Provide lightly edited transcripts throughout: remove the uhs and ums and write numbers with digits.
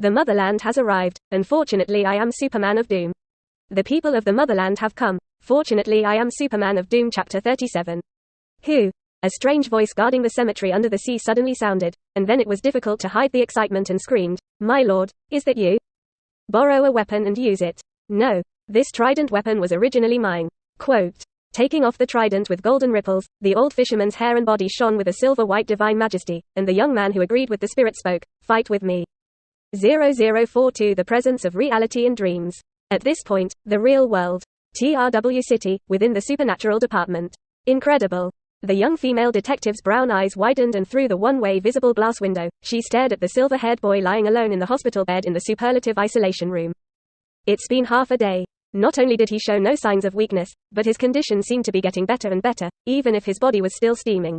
The Motherland has arrived, and fortunately I am Superman of Doom. The people of the Motherland have come, fortunately I am Superman of Doom. Chapter 37. Who? A strange voice guarding the cemetery under the sea suddenly sounded, and then it was difficult to hide the excitement and screamed, "My lord, is that you? Borrow a weapon and use it." No. This trident weapon was originally mine. Quote. Taking off the trident with golden ripples, the old fisherman's hair and body shone with a silver-white divine majesty, and the young man who agreed with the spirit spoke, "Fight with me." 0042 The presence of reality and dreams. At this point, the real world. TRW City, within the supernatural department. Incredible. The young female detective's brown eyes widened, and through the one-way visible glass window, she stared at the silver-haired boy lying alone in the hospital bed in the superlative isolation room. It's been half a day. Not only did he show no signs of weakness, but his condition seemed to be getting better and better, even if his body was still steaming.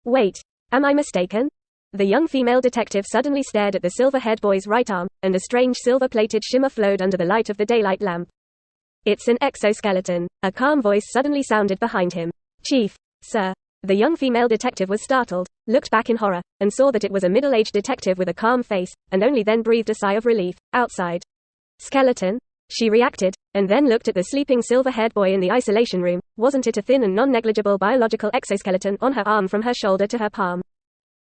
Wait. Am I mistaken? The young female detective suddenly stared at the silver-haired boy's right arm, and a strange silver-plated shimmer flowed under the light of the daylight lamp. It's an exoskeleton. A calm voice suddenly sounded behind him. "Chief, sir." The young female detective was startled, looked back in horror, and saw that it was a middle-aged detective with a calm face, and only then breathed a sigh of relief. "Outside. Skeleton?" She reacted, and then looked at the sleeping silver-haired boy in the isolation room. Wasn't it a thin and non-negligible biological exoskeleton on her arm from her shoulder to her palm?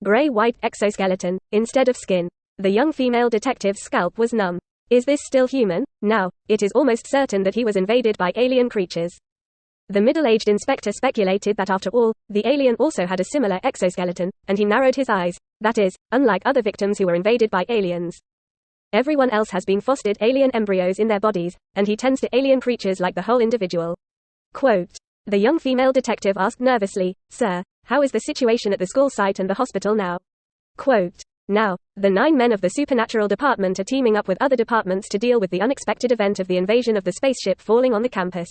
Gray-white exoskeleton, instead of skin. The young female detective's scalp was numb. Is this still human? Now, it is almost certain that he was invaded by alien creatures. The middle-aged inspector speculated that after all, the alien also had a similar exoskeleton, and he narrowed his eyes. That is, unlike other victims who were invaded by aliens. Everyone else has been fostered alien embryos in their bodies, and he tends to alien creatures like the whole individual. Quote. The young female detective asked nervously, "Sir, how is the situation at the school site and the hospital now?" Quote. Now, the 9 men of the supernatural department are teaming up with other departments to deal with the unexpected event of the invasion of the spaceship falling on the campus.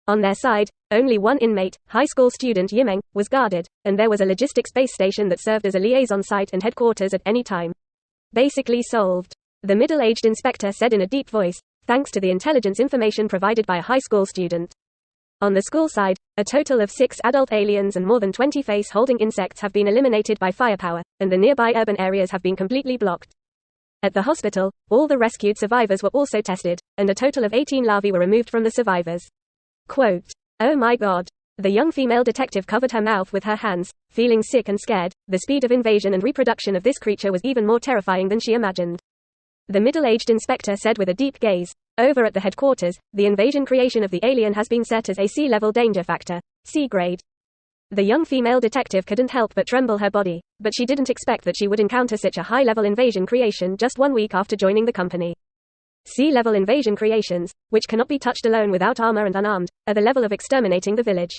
On their side, only one inmate, high school student Meng, was guarded, and there was a logistics base station that served as a liaison site and headquarters at any time. Basically solved. The middle-aged inspector said in a deep voice, thanks to the intelligence information provided by a high school student. On the school side, a total of 6 adult aliens and more than 20 face-holding insects have been eliminated by firepower, and the nearby urban areas have been completely blocked. At the hospital, all the rescued survivors were also tested, and a total of 18 larvae were removed from the survivors. Quote. Oh my god. The young female detective covered her mouth with her hands, feeling sick and scared. The speed of invasion and reproduction of this creature was even more terrifying than she imagined. The middle-aged inspector said with a deep gaze, over at the headquarters, the invasion creation of the alien has been set as a C-level danger factor, C grade. The young female detective couldn't help but tremble her body, but she didn't expect that she would encounter such a high-level invasion creation just 1 week after joining the company. C-level invasion creations, which cannot be touched alone without armor and unarmed, are the level of exterminating the village.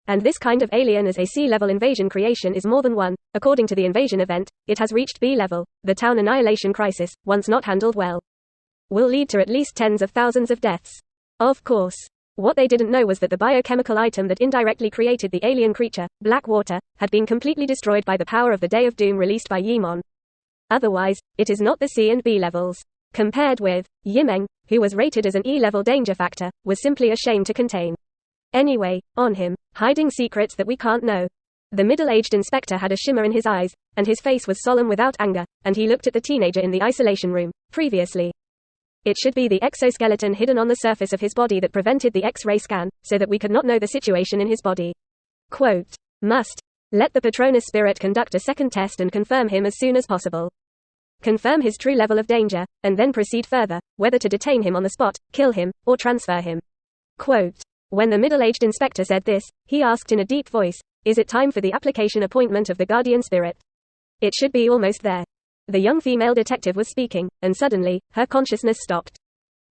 And this kind of alien as a C-level invasion creation is more than one. According to the invasion event, it has reached B-level. The town annihilation crisis, once not handled well, will lead to at least tens of thousands of deaths. Of course. What they didn't know was that the biochemical item that indirectly created the alien creature, black water, had been completely destroyed by the power of the Day of Doom released by Yimon. Otherwise, it is not the C and B levels. Compared with, Meng, who was rated as an E-level danger factor, was simply a shame to contain. Anyway, on him, hiding secrets that we can't know. The middle-aged inspector had a shimmer in his eyes, and his face was solemn without anger, and he looked at the teenager in the isolation room. Previously, it should be the exoskeleton hidden on the surface of his body that prevented the X-ray scan, so that we could not know the situation in his body. Quote. Must. Let the Patronus spirit conduct a second test and confirm him as soon as possible. Confirm his true level of danger, and then proceed further, whether to detain him on the spot, kill him, or transfer him. Quote. When the middle-aged inspector said this, he asked in a deep voice, is it time for the application appointment of the guardian spirit? It should be almost there. The young female detective was speaking, and suddenly, her consciousness stopped.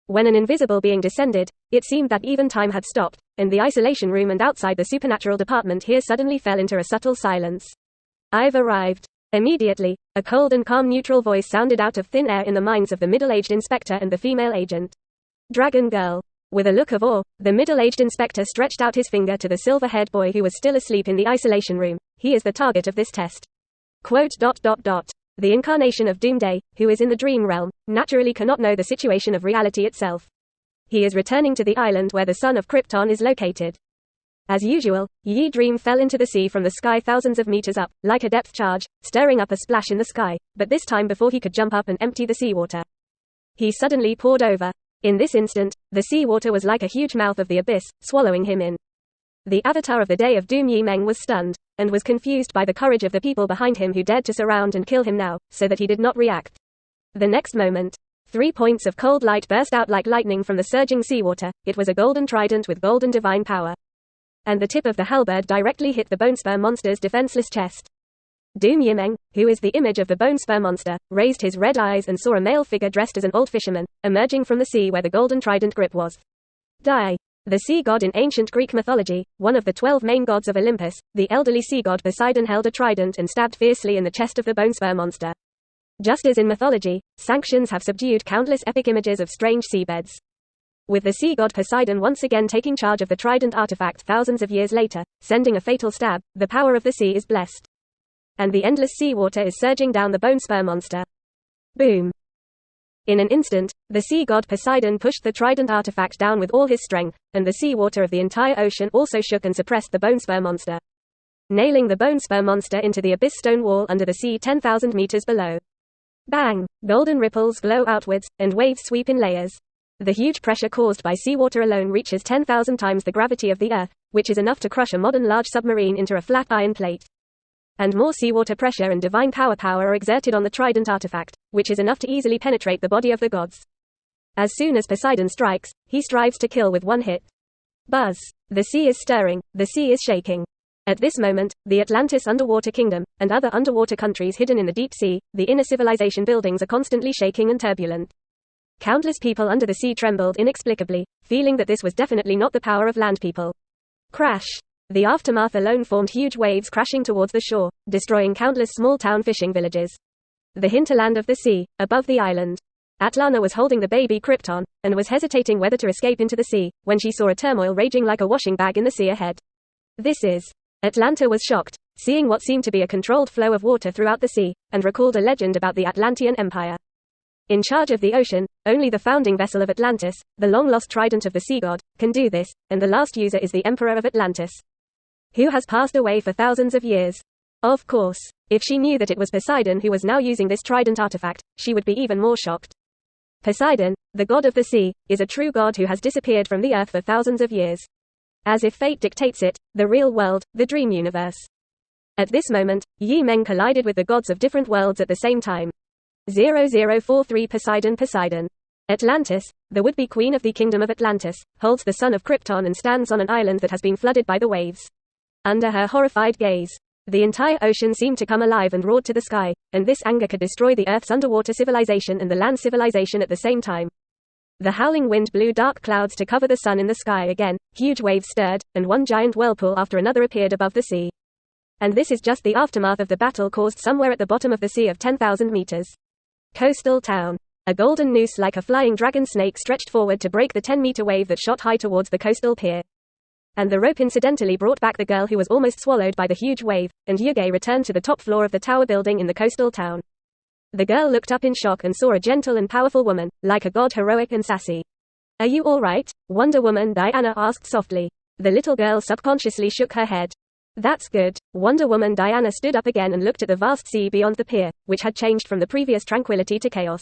When an invisible being descended, it seemed that even time had stopped, and the isolation room and outside the supernatural department here suddenly fell into a subtle silence. I've arrived. Immediately, a cold and calm neutral voice sounded out of thin air in the minds of the middle-aged inspector and the female agent. Dragon Girl. With a look of awe, the middle-aged inspector stretched out his finger to the silver-haired boy who was still asleep in the isolation room. He is the target of this test. Quote. The incarnation of Doomsday, who is in the dream realm, naturally cannot know the situation of reality itself. He is returning to the island where the son of Krypton is located. As usual, Yi Dream fell into the sea from the sky thousands of meters up, like a depth charge, stirring up a splash in the sky, but this time before he could jump up and empty the seawater, he suddenly poured over. In this instant, the seawater was like a huge mouth of the abyss, swallowing him in. The avatar of the Day of Doom Yi Meng was stunned, and was confused by the courage of the people behind him who dared to surround and kill him now, so that he did not react. The next moment, 3 points of cold light burst out like lightning from the surging seawater. It was a golden trident with golden divine power. And the tip of the halberd directly hit the Bonespur monster's defenseless chest. Doom Yi Meng, who is the image of the Bonespur monster, raised his red eyes and saw a male figure dressed as an old fisherman, emerging from the sea where the golden trident grip was. Dai, the sea god in ancient Greek mythology, one of the 12 main gods of Olympus, the elderly sea god Poseidon held a trident and stabbed fiercely in the chest of the Bonespur monster. Just as in mythology, sanctions have subdued countless epic images of strange seabeds. With the sea god Poseidon once again taking charge of the trident artifact thousands of years later, sending a fatal stab, the power of the sea is blessed. And the endless seawater is surging down the Bonespur monster. Boom! In an instant, the sea god Poseidon pushed the trident artifact down with all his strength, and the seawater of the entire ocean also shook and suppressed the Bonespur monster, nailing the Bonespur monster into the abyss stone wall under the sea 10,000 meters below. Bang! Golden ripples glow outwards, and waves sweep in layers. The huge pressure caused by seawater alone reaches 10,000 times the gravity of the Earth, which is enough to crush a modern large submarine into a flat iron plate. And more seawater pressure and divine power are exerted on the trident artifact, which is enough to easily penetrate the body of the gods. As soon as Poseidon strikes, he strives to kill with one hit. Buzz! The sea is stirring, the sea is shaking. At this moment, the Atlantis underwater kingdom, and other underwater countries hidden in the deep sea, the inner civilization buildings are constantly shaking and turbulent. Countless people under the sea trembled inexplicably, feeling that this was definitely not the power of land people. Crash! The aftermath alone formed huge waves crashing towards the shore, destroying countless small-town fishing villages. The hinterland of the sea, above the island. Atlanta was holding the baby Krypton, and was hesitating whether to escape into the sea, when she saw a turmoil raging like a washing bag in the sea ahead. This is. Atlanta was shocked, seeing what seemed to be a controlled flow of water throughout the sea, and recalled a legend about the Atlantean Empire. In charge of the ocean, only the founding vessel of Atlantis, the long-lost trident of the sea god, can do this, and the last user is the Emperor of Atlantis, who has passed away for thousands of years. Of course, if she knew that it was Poseidon who was now using this trident artifact, she would be even more shocked. Poseidon, the god of the sea, is a true god who has disappeared from the earth for thousands of years. As if fate dictates it, the real world, the dream universe. At this moment, Yi Meng collided with the gods of different worlds at the same time. 0043 Poseidon. Atlantis, the would-be queen of the kingdom of Atlantis, holds the son of Krypton and stands on an island that has been flooded by the waves. Under her horrified gaze, the entire ocean seemed to come alive and roared to the sky, and this anger could destroy the Earth's underwater civilization and the land civilization at the same time. The howling wind blew dark clouds to cover the sun in the sky again, huge waves stirred, and one giant whirlpool after another appeared above the sea. And this is just the aftermath of the battle caused somewhere at the bottom of the sea of 10,000 meters. Coastal town. A golden noose like a flying dragon snake stretched forward to break the 10-meter wave that shot high towards the coastal pier. And the rope incidentally brought back the girl who was almost swallowed by the huge wave, and Yuge returned to the top floor of the tower building in the coastal town. The girl looked up in shock and saw a gentle and powerful woman, like a god, heroic and sassy. "Are you all right?" Wonder Woman Diana asked softly. The little girl subconsciously shook her head. "That's good." Wonder Woman Diana stood up again and looked at the vast sea beyond the pier, which had changed from the previous tranquility to chaos.